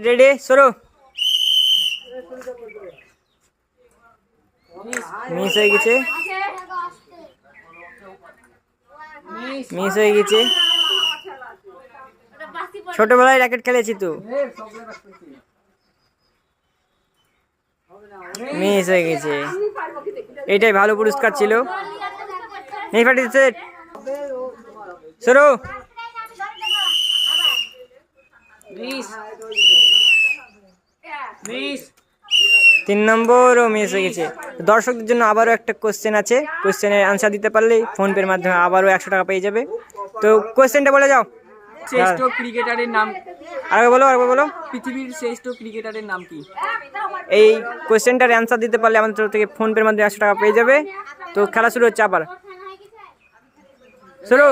Ready শুরু। Miss হয়ে গেছে, মিস হয়ে গেছে। ছোটবেলায় র্যাকেট খেলেছি তো। মিস হয়ে গেছে, এটাই ভালো পুরস্কার ছিল। নেই ফাটিছে, শুরু। তিন নম্বরও মিস হয়ে গেছে। দর্শকদের জন্য আবারও একটা কোশ্চেন আছে, কোশ্চেনের আনসার দিতে পারলেই ফোনপের মাধ্যমে আবারও 100 টাকা পেয়ে যাবে। তো কোশ্চেনটা বলে যাও। শ্রেষ্ঠ ক্রিকেটারের নাম আরেকবার বলো, আরেকবার বলো। পৃথিবীর শ্রেষ্ঠ ক্রিকেটারের নাম কি? এই কোশ্চেনটার অ্যান্সার দিতে পারলে আমাদের তরফ থেকে ফোনপের মাধ্যমে 100 টাকা পেয়ে যাবে। তো খেলা শুরু হচ্ছে আবার, শুরু।